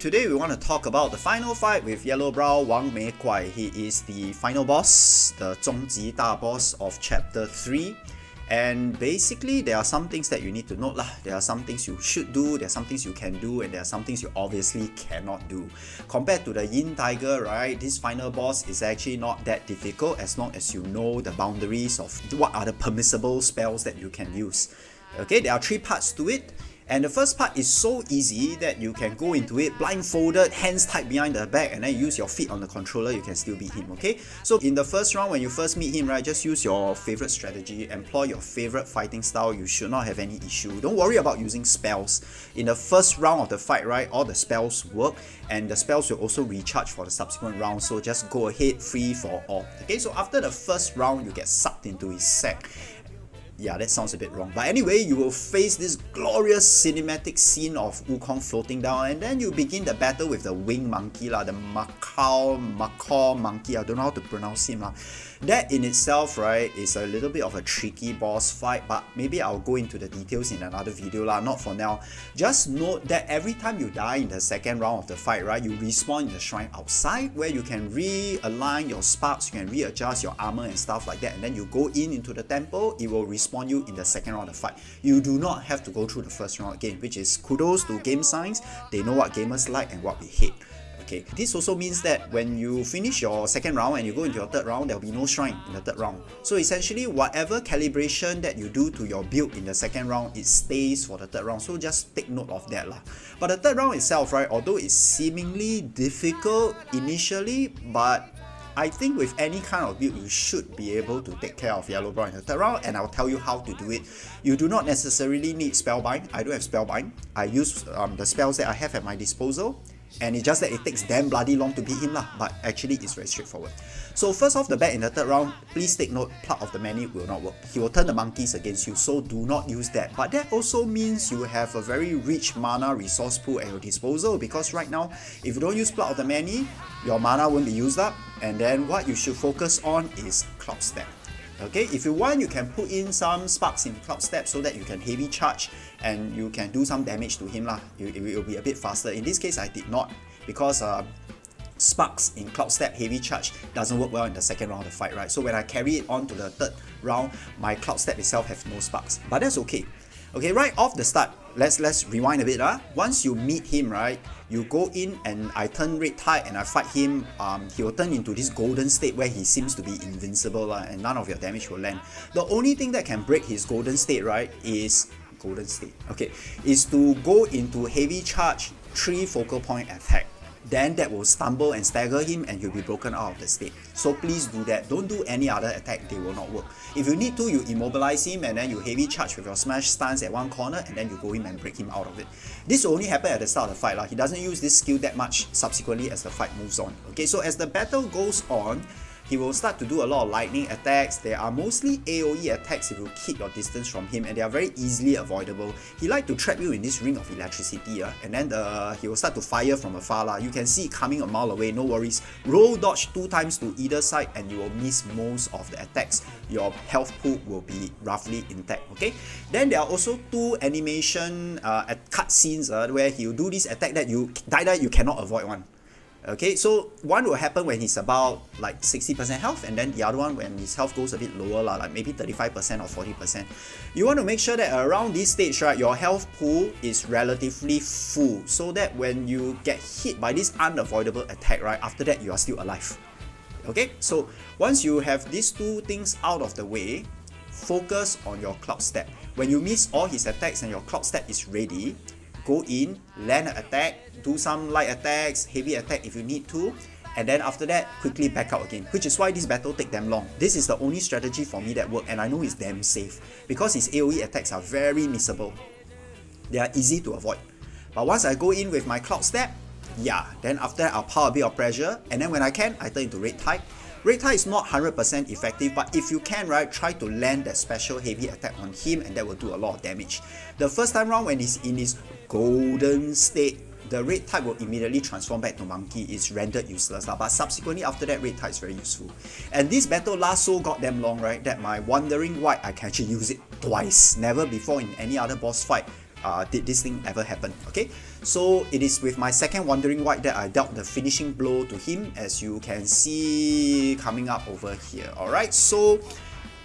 Today we want to talk about the final fight with Yellow Brow Wang Mei Kuai. He is the final boss, the 终极大 boss of Chapter 3. And basically, there are some things that you need to note lah. There are some things you should do, there are some things you can do, and there are some things you obviously cannot do. Compared to the Yin Tiger, right, this final boss is actually not that difficult as long as you know the boundaries of what are the permissible spells that you can use. Okay, there are 3 parts to it. And the first part is so easy that you can go into it blindfolded, hands tied behind the back, and then use your feet on the controller, you can still beat him, okay? So in the first round, when you first meet him, right, just use your favorite strategy, employ your favorite fighting style, you should not have any issue. Don't worry about using spells. In the first round of the fight, right, all the spells work, and the spells will also recharge for the subsequent round, so just go ahead, free for all. Okay, so after the first round, you get sucked into his sack. Yeah, that sounds a bit wrong. But anyway, you will face this glorious cinematic scene of Wukong floating down, and then you begin the battle with the winged monkey, the macaw monkey. I don't know how to pronounce him. That in itself, right, is a little bit of a tricky boss fight, but maybe I'll go into the details in another video, not for now. Just note that every time you die in the second round of the fight, right, you respawn in the shrine outside where you can realign your sparks, you can readjust your armor and stuff like that, and then you go into the temple, it will respawn you in the second round of the fight. You do not have to go through the first round again, which is kudos to game science. They know what gamers like and what we hate. Okay, this also means that when you finish your second round and you go into your third round, there will be no shrine in the third round. So essentially, whatever calibration that you do to your build in the second round, it stays for the third round. So just take note of that. But the third round itself, right, although it's seemingly difficult initially, but I think with any kind of build, you should be able to take care of Yellow Brow in the third round, and I'll tell you how to do it. You do not necessarily need Spellbind. I don't have Spellbind. I use the spells that I have at my disposal, and it's just that it takes damn bloody long to beat him but actually it's very straightforward. So first off the bat in the third round, please take note, Plug of the Many will not work. He will turn the monkeys against you, so do not use that. But that also means you have a very rich mana resource pool at your disposal, because right now, if you don't use Plug of the Many, your mana won't be used up, and then what you should focus on is Cloud Step. Okay, if you want, you can put in some sparks in Cloud Step so that you can heavy charge and you can do some damage to him. It will be a bit faster. In this case, I did not, because sparks in Cloud Step heavy charge doesn't work well in the second round of the fight, right? So when I carry it on to the third round, my Cloud Step itself has no sparks, but that's okay. Okay, right off the start, let's rewind a bit. Once you meet him, right, you go in and I turn red tide and I fight him. He will turn into this golden state where he seems to be invincible, and none of your damage will land. The only thing that can break his golden state, right, is to go into heavy charge 3 focal point attack. Then that will stumble and stagger him and he'll be broken out of the state. So please do that. Don't do any other attack, they will not work. If you need to, you immobilize him and then you heavy charge with your smash stance at one corner, and then you go in and break him out of it. This will only happen at the start of the fight. He doesn't use this skill that much subsequently as the fight moves on. Okay, so as the battle goes on, he will start to do a lot of lightning attacks. They are mostly AoE attacks if you keep your distance from him, and they are very easily avoidable. He likes to trap you in this ring of electricity, and then he will start to fire from afar. You can see it coming a mile away, no worries. Roll dodge 2 times to either side and you will miss most of the attacks. Your health pool will be roughly intact, okay? Then there are also 2 animation cutscenes where he will do this attack that you cannot avoid one. Okay, so one will happen when he's about like 60% health, and then the other one when his health goes a bit lower, like maybe 35% or 40%. You want to make sure that around this stage, right, your health pool is relatively full, so that when you get hit by this unavoidable attack, right, after that you are still alive. Okay, so once you have these 2 things out of the way, focus on your Cloud Step. When you miss all his attacks and your Cloud Step is ready, go in, land an attack, do some light attacks, heavy attack if you need to, and then after that, quickly back out again, which is why this battle take damn long. This is the only strategy for me that work, and I know it's damn safe, because his AoE attacks are very missable. They are easy to avoid. But once I go in with my Cloud Step, then after that I'll pile a bit of pressure, and then when I can, I turn into Red Tide. Red Tide is not 100% effective, but if you can, right, try to land that special heavy attack on him, and that will do a lot of damage. The first time round when he's in his golden state, the red type will immediately transform back to monkey. It's rendered useless, but subsequently after that, red type is very useful. And this battle lasts so goddamn long, right, that my Wandering White, I can actually use it twice. Never before in any other boss fight did this thing ever happen. Okay, so it is with my second Wandering White that I dealt the finishing blow to him, as you can see coming up over here. Alright, so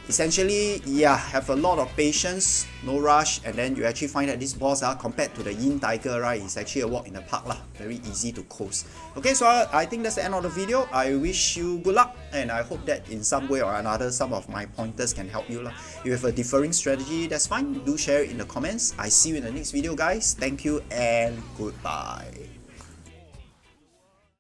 essentially, yeah, have a lot of patience, no rush, and then you actually find that this boss, compared to the Yin Tiger, right, is actually a walk in the park lah. Very easy to coast. Okay, so I think that's the end of the video. I wish you good luck, and I hope that in some way or another, some of my pointers can help you lah. If you have a differing strategy, that's fine. Do share it in the comments. I see you in the next video, guys. Thank you and goodbye.